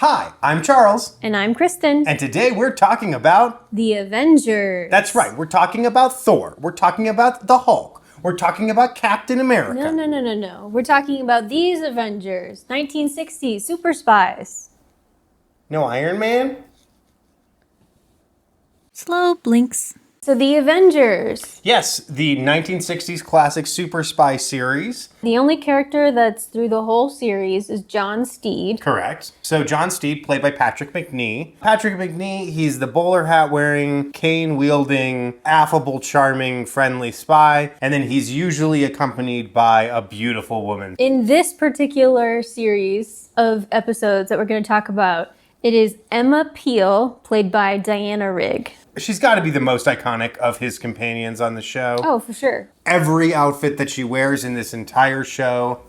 Hi, I'm Charles. And I'm Kristen. And today we're talking about... The Avengers. That's right, we're talking about Thor. We're talking about the Hulk. We're talking about Captain America. No. We're talking about these Avengers. 1960s, super spies. No Iron Man? Slow blinks. So the Avengers. Yes, the 1960s classic super spy series. The only character that's through the whole series is John Steed. Correct. So John Steed, played by Patrick Macnee. Patrick Macnee, he's the bowler hat wearing, cane wielding, affable, charming, friendly spy. And then he's usually accompanied by a beautiful woman. In this particular series of episodes that we're going to talk about, it is Emma Peel, played by Diana Rigg. She's got to be the most iconic of his companions on the show. Oh, for sure. Every outfit that she wears in this entire show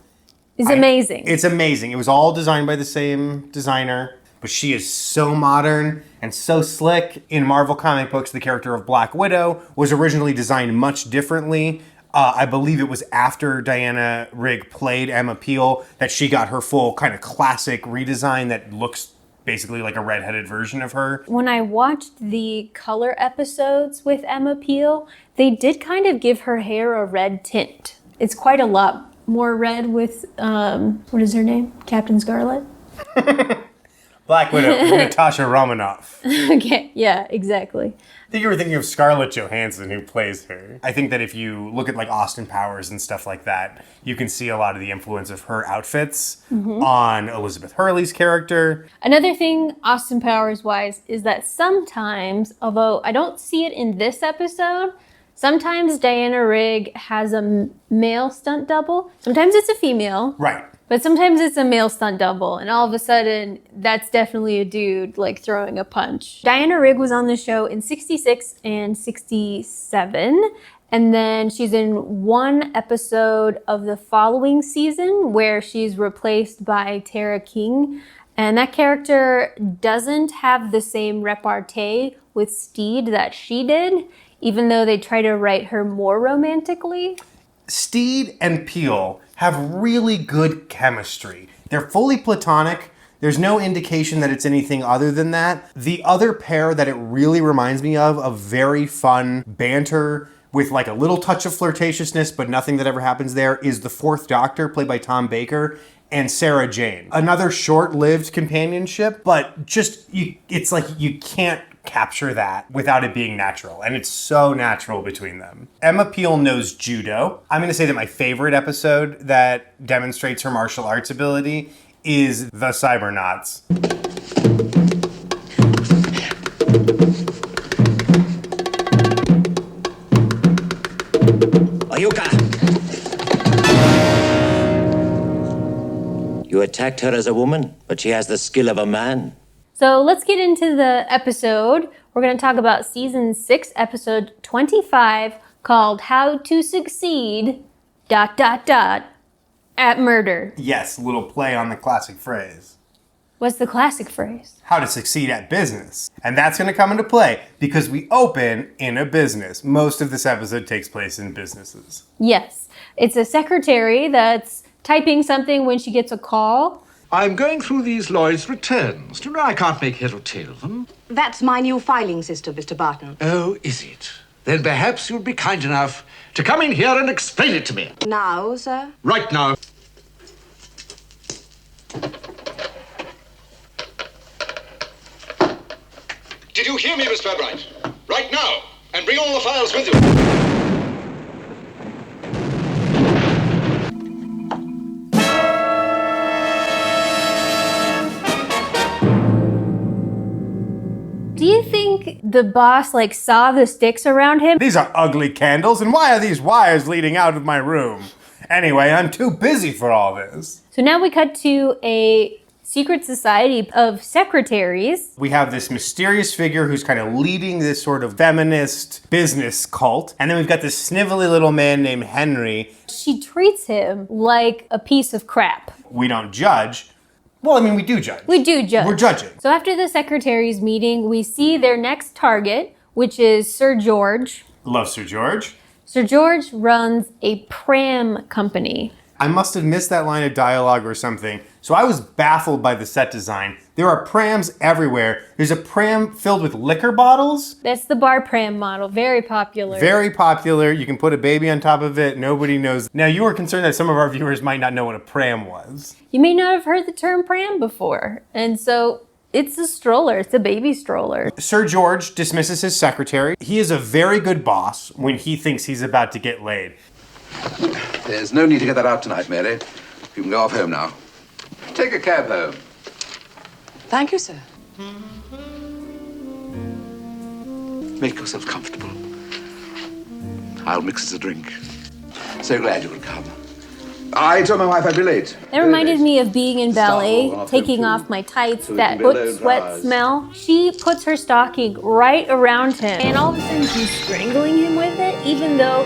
is amazing. It's amazing. It was all designed by the same designer, but she is so modern and so slick. In Marvel comic books, the character of Black Widow was originally designed much differently. I believe it was after Diana Rigg played Emma Peel that she got her full kind of classic redesign that looks basically like a redheaded version of her. When I watched the color episodes with Emma Peel, they did kind of give her hair a red tint. It's quite a lot more red with, what is her name? Captain Scarlet? Black Widow, Natasha Romanoff. Okay, yeah, exactly. I think you were thinking of Scarlett Johansson, who plays her. I think that if you look at like Austin Powers and stuff like that, you can see a lot of the influence of her outfits on Elizabeth Hurley's character. Another thing, Austin Powers-wise, is that sometimes, although I don't see it in this episode, sometimes Diana Rigg has a male stunt double. Sometimes it's a female. Right. But sometimes it's a male stunt double, and all of a sudden, that's definitely a dude, like, throwing a punch. Diana Rigg was on the show in 66 and 67, and then she's in one episode of the following season where she's replaced by Tara King, and that character doesn't have the same repartee with Steed that she did, even though they try to write her more romantically. Steed and Peel have really good chemistry. They're fully platonic. There's no indication that it's anything other than that. The other pair that it really reminds me of very fun banter with like a little touch of flirtatiousness, but nothing that ever happens there, is the Fourth Doctor, played by Tom Baker, and Sarah Jane. Another short-lived companionship, but just, it's like you can't capture that without it being natural, and it's so natural between them. Emma Peel knows judo. I'm going to say that my favorite episode that demonstrates her martial arts ability is the Cybernauts. Oyuka! You attacked her as a woman, but she has the skill of a man. So let's get into the episode. We're going to talk about season 6, episode 25, called How to Succeed, ... at Murder. Yes, little play on the classic phrase. What's the classic phrase? How to succeed at business. And that's going to come into play because we open in a business. Most of this episode takes place in businesses. Yes. It's a secretary that's typing something when she gets a call. I'm going through these Lloyd's returns. Do you know I can't make head or tail of them? That's my new filing system, Mr. Barton. Oh, is it? Then perhaps you'll be kind enough to come in here and explain it to me. Now, sir? Right now. Did you hear me, Mr. Webbright? Right now, and bring all the files with you. Do you think the boss, like, saw the sticks around him? These are ugly candles, and why are these wires leading out of my room? Anyway, I'm too busy for all this. So now we cut to a secret society of secretaries. We have this mysterious figure who's kind of leading this sort of feminist business cult. And then we've got this snivelly little man named Henry. She treats him like a piece of crap. We don't judge. Well, I mean, we do judge. We do judge. We're judging. So after the secretaries meeting, we see their next target, which is Sir George. Love Sir George. Sir George runs a pram company. I must have missed that line of dialogue or something. So I was baffled by the set design. There are prams everywhere. There's a pram filled with liquor bottles. That's the bar pram model. Very popular. Very popular. You can put a baby on top of it. Nobody knows. Now, you were concerned that some of our viewers might not know what a pram was. You may not have heard the term pram before. And so it's a stroller. It's a baby stroller. Sir George dismisses his secretary. He is a very good boss when he thinks he's about to get laid. There's no need to get that out tonight, Mary. You can go off home now. Take a cab home. Thank you, sir. Make yourself comfortable. I'll mix us a drink. So glad you could come. I told my wife I'd be late. That reminded me of being in ballet, Stop. taking off my tights, So we that can be foot alone sweat for hours. smell. She puts her stocking right around him, and all of a sudden she's strangling him with it, even though,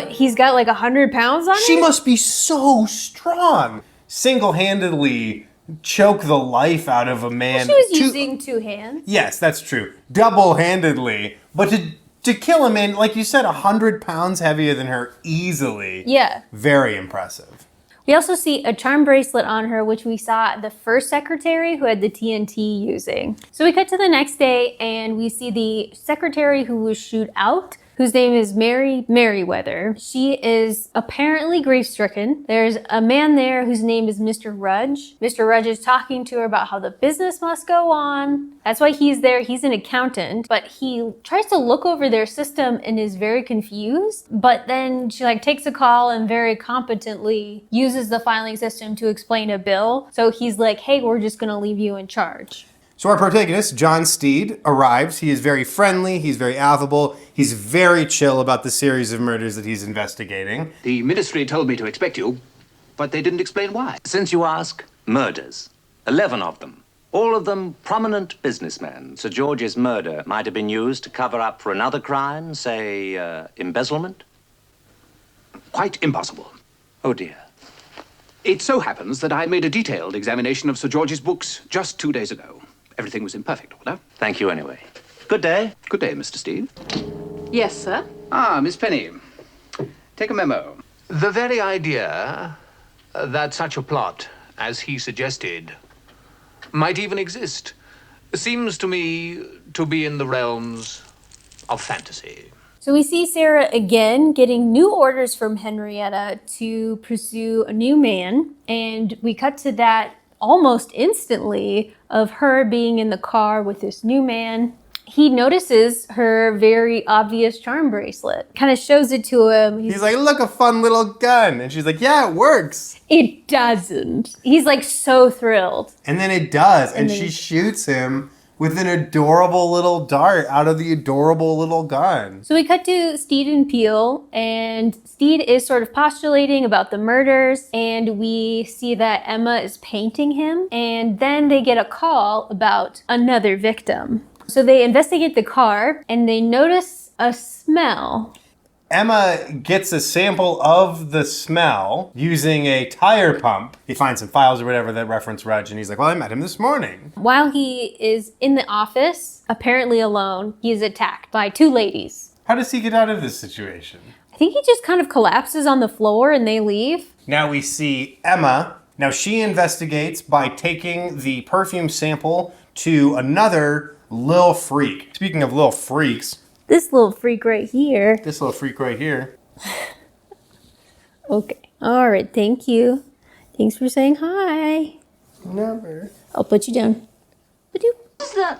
he's got like 100 pounds on She him? must be so strong. Single-handedly choke the life out of a man. She was using 2 hands. Yes, that's true. Double-handedly. But to kill a man, like you said, 100 pounds heavier than her easily. Yeah. Very impressive. We also see a charm bracelet on her, which we saw the first secretary who had the TNT using. So we cut to the next day and we see the secretary who was shooed out, whose name is Mary Merriweather. She is apparently grief-stricken. There's a man there whose name is Mr. Rudge. Mr. Rudge is talking to her about how the business must go on. That's why he's there. He's an accountant, but he tries to look over their system and is very confused. But then she takes a call and very competently uses the filing system to explain a bill. So he's like, hey, we're just gonna leave you in charge. So our protagonist, John Steed, arrives. He is very friendly. He's very affable. He's very chill about the series of murders that he's investigating. The ministry told me to expect you, but they didn't explain why. Since you ask, murders. 11 of them. All of them prominent businessmen. Sir George's murder might have been used to cover up for another crime, say, embezzlement? Quite impossible. Oh dear. It so happens that I made a detailed examination of Sir George's books just 2 days ago. Everything was in perfect order. Thank you anyway. Good day. Good day, Mr. Steed. Yes, sir. Ah, Miss Penny. Take a memo. The very idea that such a plot as he suggested might even exist seems to me to be in the realms of fantasy. So we see Sarah again getting new orders from Henrietta to pursue a new man. And we cut to that almost instantly of her being in the car with this new man. He notices her very obvious charm bracelet, kind of shows it to him. He's like, look, a fun little gun. And she's like, yeah, it works. It doesn't. He's so thrilled. And then it does. And then she shoots him with an adorable little dart out of the adorable little gun. So we cut to Steed and Peel, and Steed is sort of postulating about the murders, and we see that Emma is painting him, and then they get a call about another victim. So they investigate the car, and they notice a smell. Emma gets a sample of the smell using a tire pump. He finds some files or whatever that reference Rudge, and he's like, well, I met him this morning. While he is in the office, apparently alone, he is attacked by 2 ladies. How does he get out of this situation? I think he just kind of collapses on the floor and they leave. Now we see Emma. Now she investigates by taking the perfume sample to another lil freak. Speaking of lil freaks, This little freak right here. this little freak right here. Okay. All right. Thank you. Thanks for saying hi. Never. I'll put you down. Ba-doop. What's the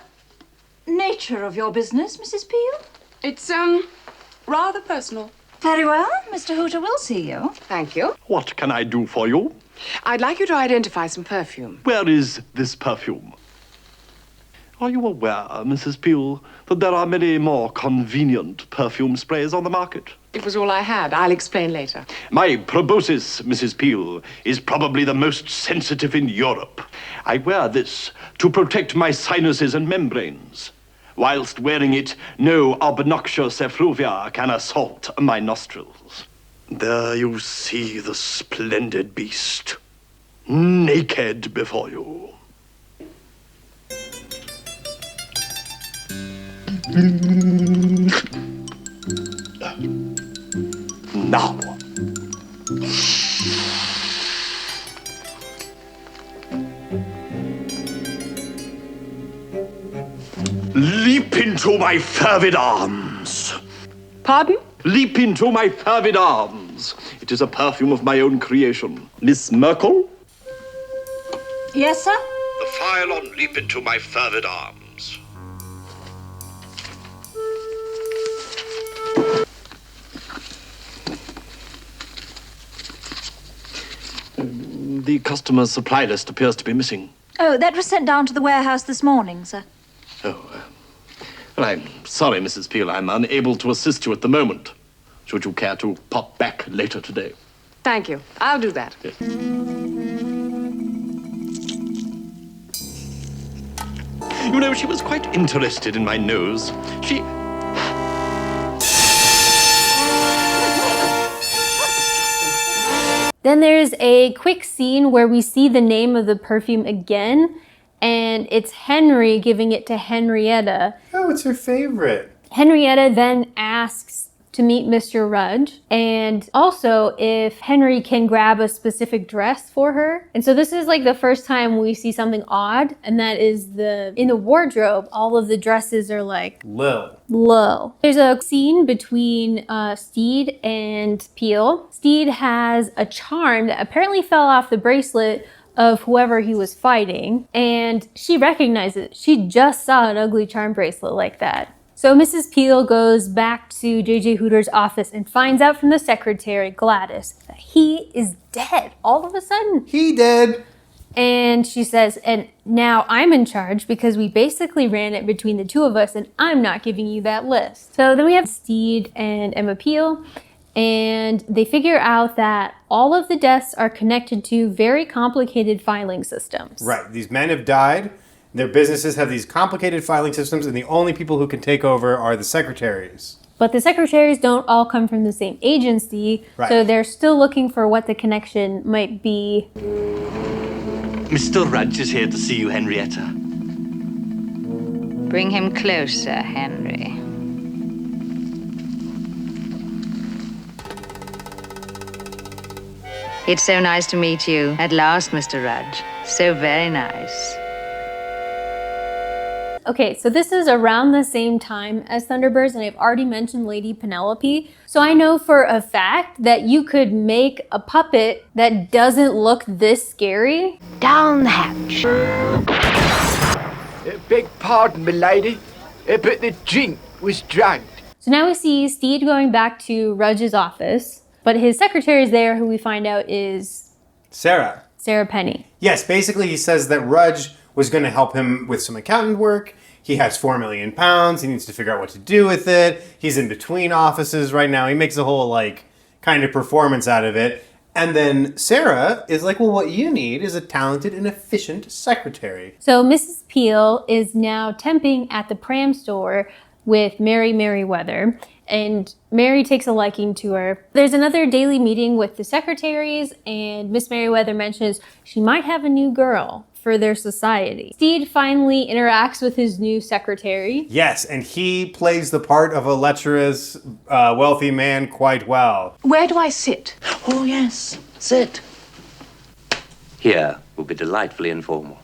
nature of your business, Mrs. Peel? It's, rather personal. Very well. Mr. Hooter will see you. Thank you. What can I do for you? I'd like you to identify some perfume. Where is this perfume? Are you aware, Mrs. Peel, that there are many more convenient perfume sprays on the market? It was all I had. I'll explain later. My proboscis, Mrs. Peel, is probably the most sensitive in Europe. I wear this to protect my sinuses and membranes. Whilst wearing it, no obnoxious effluvia can assault my nostrils. There you see the splendid beast, naked before you. Now. Leap into my fervid arms. Pardon? Leap into my fervid arms. It is a perfume of my own creation. Miss Merkel? Yes, sir? The file on Leap into my fervid arms. The customer's supply list appears to be missing. Oh, that was sent down to the warehouse this morning, sir. Oh, well, I'm sorry, Mrs. Peel. I'm unable to assist you at the moment. Should you care to pop back later today? Thank you. I'll do that. Yes. You know, she was quite interested in my nose. She... Then there's a quick scene where we see the name of the perfume again, and it's Henry giving it to Henrietta. Oh, it's her favorite. Henrietta then asks to meet Mr. Rudge, and also if Henry can grab a specific dress for her. And so this is like the first time we see something odd, and that is in the wardrobe, all of the dresses are like low. There's a scene between Steed and Peel. Steed has a charm that apparently fell off the bracelet of whoever he was fighting, and she recognizes it. She just saw an ugly charm bracelet like that. So Mrs. Peel goes back to J.J. Hooter's office and finds out from the secretary, Gladys, that he is dead all of a sudden. He dead. And she says, and now I'm in charge because we basically ran it between the two of us and I'm not giving you that list. So then we have Steed and Emma Peel, and they figure out that all of the deaths are connected to very complicated filing systems. Right, these men have died. Their businesses have these complicated filing systems, and the only people who can take over are the secretaries. But the secretaries don't all come from the same agency, right. So they're still looking for what the connection might be. Mr. Rudge is here to see you, Henrietta. Bring him closer, Henry. It's so nice to meet you at last, Mr. Rudge. So very nice. Okay, so this is around the same time as Thunderbirds, and I've already mentioned Lady Penelope. So I know for a fact that you could make a puppet that doesn't look this scary. Down the hatch. Beg pardon, milady, but the drink was drugged. So now we see Steed going back to Rudge's office, but his secretary is there, who we find out is Sarah Penny. Yes, basically he says that Rudge was going to help him with some accountant work. He has £4 million. He needs to figure out what to do with it. He's in between offices right now. He makes a whole, kind of performance out of it. And then Sarah is like, well, what you need is a talented and efficient secretary. So Mrs. Peel is now temping at the pram store with Mary Merriweather, and Mary takes a liking to her. There's another daily meeting with the secretaries, and Miss Merriweather mentions she might have a new girl for their society. Steed finally interacts with his new secretary. Yes, and he plays the part of a lecherous, wealthy man quite well. Where do I sit? Oh, yes, sit. Here will be delightfully informal.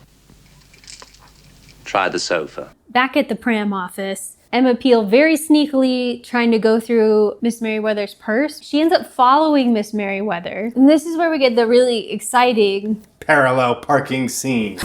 Try the sofa. Back at the pram office, Emma Peel very sneakily trying to go through Miss Merriweather's purse. She ends up following Miss Merriweather. And this is where we get the really exciting parallel parking scene.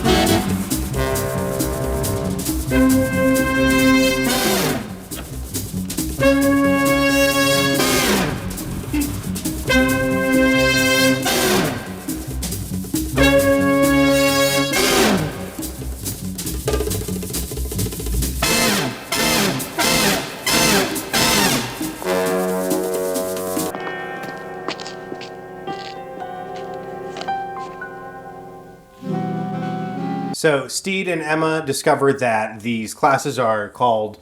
So Steed and Emma discover that these classes are called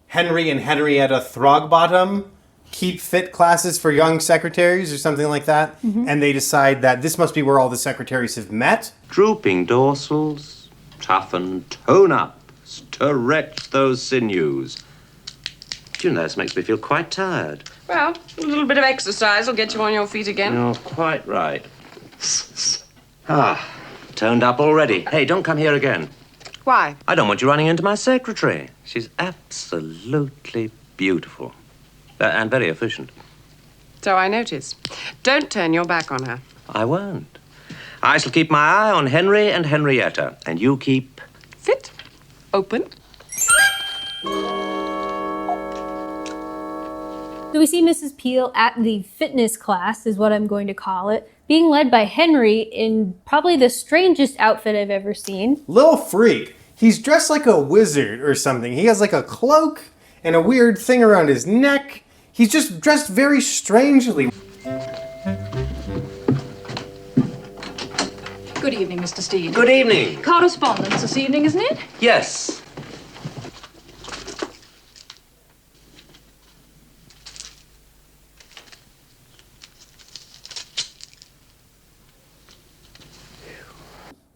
Henry and Henrietta Throgbottom Keep Fit classes for young secretaries or something like that. Mm-hmm. And they decide that this must be where all the secretaries have met. Drooping dorsals, toughen tone-ups, stretch those sinews. Do you know, this makes me feel quite tired. Well, a little bit of exercise will get you on your feet again. You're quite right. Toned up already. Hey, don't come here again. Why? I don't want you running into my secretary. She's absolutely beautiful. And very efficient. So I notice. Don't turn your back on her. I won't. I shall keep my eye on Henry and Henrietta. And you keep... Sit. Open. So we see Mrs. Peel at the fitness class, is what I'm going to call it, being led by Henry in probably the strangest outfit I've ever seen. Little freak. He's dressed like a wizard or something. He has like a cloak and a weird thing around his neck. He's just dressed very strangely. Good evening, Mr. Steed. Good evening. Correspondence this evening, isn't it? Yes.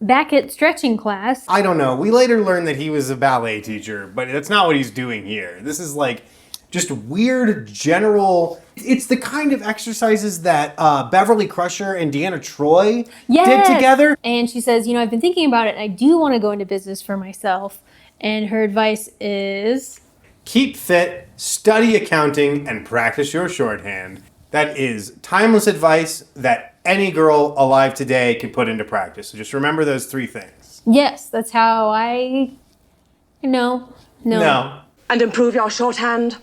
Back at stretching class. I don't know. We later learned that he was a ballet teacher, but that's not what he's doing here. This is like just weird general... It's the kind of exercises that Beverly Crusher and Deanna Troy did together. And she says, I've been thinking about it and I do want to go into business for myself. And her advice is... Keep fit, study accounting, and practice your shorthand. That is timeless advice that any girl alive today can put into practice. So just remember those three things. Yes, that's how I... No. And improve your shorthand.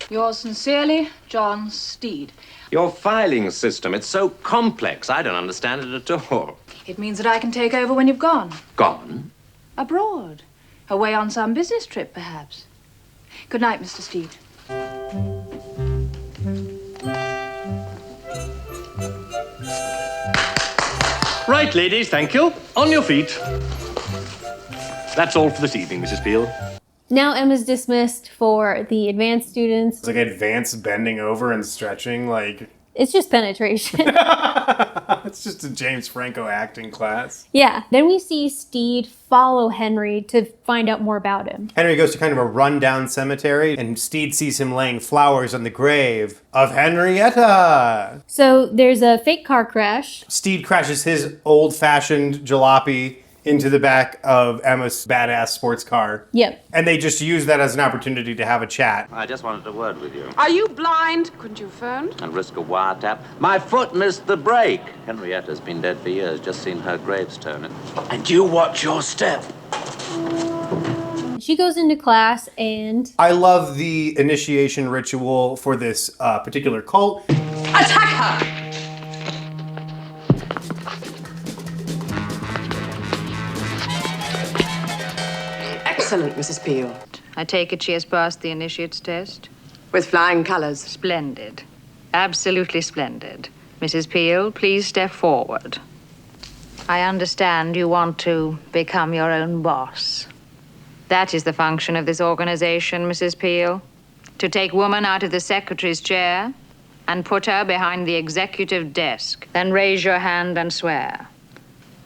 Yours sincerely, John Steed. Your filing system, it's so complex. I don't understand it at all. It means that I can take over when you've gone. Gone? Abroad. Away on some business trip, perhaps. Good night, Mr. Steed. Right, ladies, thank you. On your feet. That's all for this evening, Mrs. Peel. Now Emma's dismissed for the advanced students. It's like advanced bending over and stretching, like... It's just penetration. It's just a James Franco acting class. Yeah. Then we see Steed follow Henry to find out more about him. Henry goes to kind of a rundown cemetery, and Steed sees him laying flowers on the grave of Henrietta. So there's a fake car crash. Steed crashes his old-fashioned jalopy into the back of Emma's badass sports car. Yep. And they just use that as an opportunity to have a chat. I just wanted a word with you. Are you blind? Couldn't you phone? And risk a wiretap. My foot missed the brake. Henrietta's been dead for years. Just seen her gravestone. And you watch your step. She goes into class and... I love the initiation ritual for this particular cult. Attack her! Excellent, Mrs. Peel. I take it she has passed the initiate's test? With flying colors. Splendid. Absolutely splendid. Mrs. Peel, please step forward. I understand you want to become your own boss. That is the function of this organization, Mrs. Peel. To take woman out of the secretary's chair and put her behind the executive desk. Then raise your hand and swear.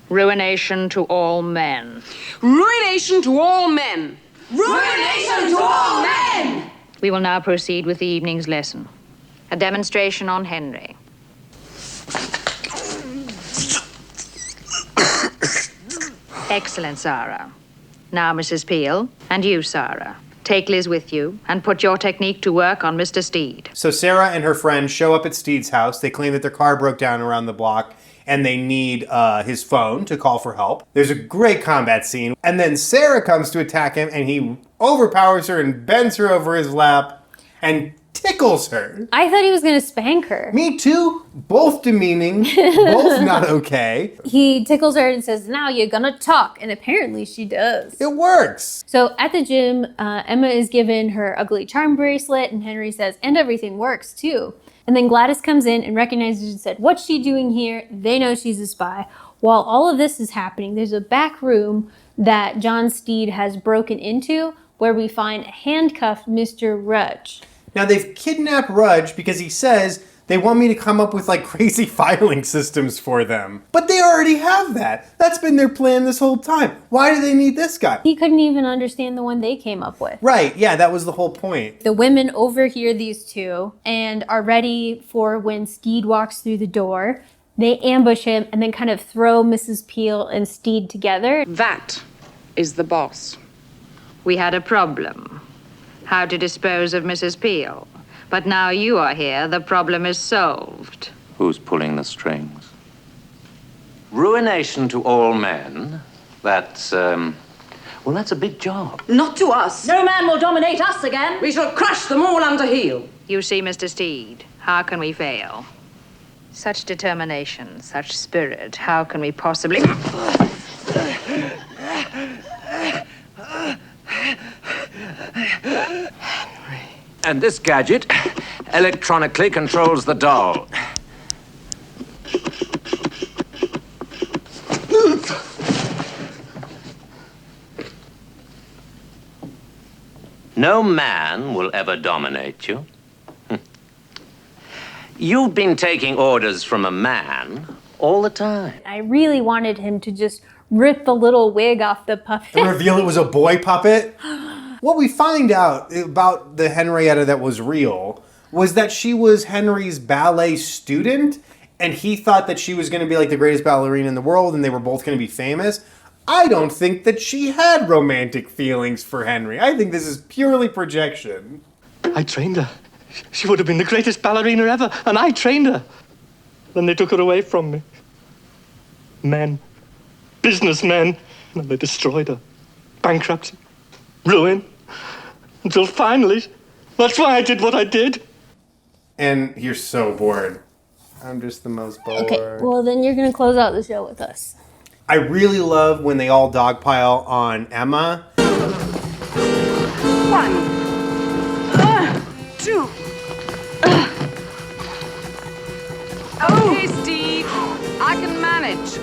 Ruination to all men. Ruination to all men! Ruination to all men! We will now proceed with the evening's lesson. A demonstration on Henry. Excellent, Sarah. Now, Mrs. Peel, and you, Sarah. Take Liz with you and put your technique to work on Mr. Steed. So Sarah and her friend show up at Steed's house. They claim that their car broke down around the block and they need his phone to call for help. There's a great combat scene. And then Sarah comes to attack him and he overpowers her and bends her over his lap and tickles her. I thought he was going to spank her. Me too. Both demeaning, both not okay. He tickles her and says, now you're going to talk. And apparently she does. It works. So at the gym, Emma is given her ugly charm bracelet and Henry says, and everything works too. And then Gladys comes in and recognizes and said, what's she doing here? They know she's a spy. While all of this is happening, there's a back room that John Steed has broken into where we find handcuffed Mr. Rudge. Now they've kidnapped Rudge because he says they want me to come up with like crazy filing systems for them. But they already have that. That's been their plan this whole time. Why do they need this guy? He couldn't even understand the one they came up with. Right, yeah, that was the whole point. The women overhear these two and are ready for when Steed walks through the door. They ambush him and then kind of throw Mrs. Peel and Steed together. That is the boss. We had a problem. How to dispose of Mrs. Peel. But now you are here, the problem is solved. Who's pulling the strings? Ruination to all men? That's, well, that's a big job. Not to us. No man will dominate us again. We shall crush them all under heel. You see, Mr. Steed, how can we fail? Such determination, such spirit, how can we possibly... And this gadget electronically controls the doll. No man will ever dominate you. You've been taking orders from a man all the time. I really wanted him to just rip the little wig off the puppet. And reveal it was a boy puppet. What we find out about the Henrietta that was real was that she was Henry's ballet student, and he thought that she was going to be like the greatest ballerina in the world, and they were both going to be famous. I don't think that she had romantic feelings for Henry. I think this is purely projection. I trained her. She would have been the greatest ballerina ever, and I trained her. Then they took her away from me. Men. Businessmen. And they destroyed her. Bankruptcy. Ruin. Until finally, that's why I did what I did. And you're so bored. I'm just the most bored. Okay, well then you're gonna close out the show with us. I really love when they all dogpile on Emma. 1, 2. Okay, Steve. I can manage.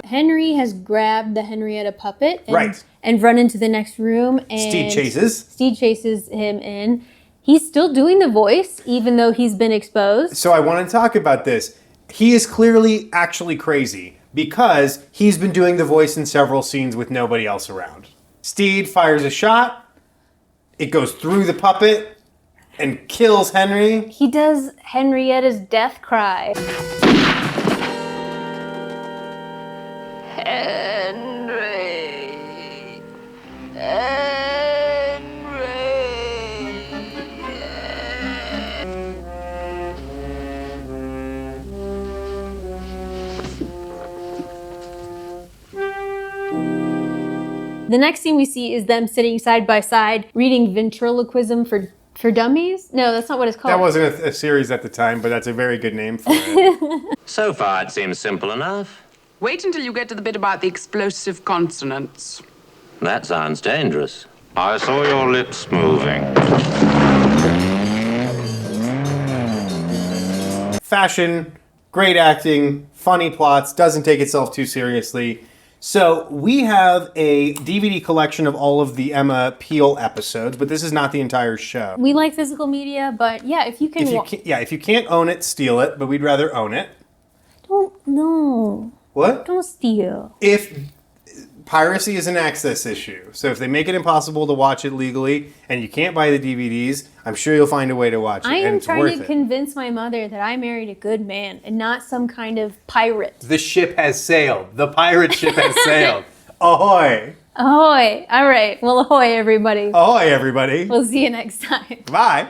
Henry has grabbed the Henrietta puppet Right. and run into the next room. And Steed chases. Steed chases him in. He's still doing the voice, even though he's been exposed. So I want to talk about this. He is clearly actually crazy because he's been doing the voice in several scenes with nobody else around. Steed fires a shot. It goes through the puppet and kills Henry. He does Henrietta's death cry. Henry. The next scene we see is them sitting side by side reading ventriloquism for dummies. No, that's not what it's called. That wasn't a series at the time, but that's a very good name for it. So far, it seems simple enough. Wait until you get to the bit about the explosive consonants. That sounds dangerous. I saw your lips moving. Fashion, great acting, funny plots, doesn't take itself too seriously. So we have a DVD collection of all of the Emma Peel episodes, but this is not the entire show. We like physical media, but yeah, if you can... If you can't own it, steal it, but we'd rather own it. No. What? Don't steal. If piracy is an access issue, so if they make it impossible to watch it legally and you can't buy the DVDs, I'm sure you'll find a way to watch it. I and am it's trying worth to it. convince my mother that I married a good man and not some kind of pirate. The ship has sailed. The pirate ship has sailed. Ahoy! Ahoy! All right. Well, ahoy, everybody. Ahoy, everybody. We'll see you next time. Bye.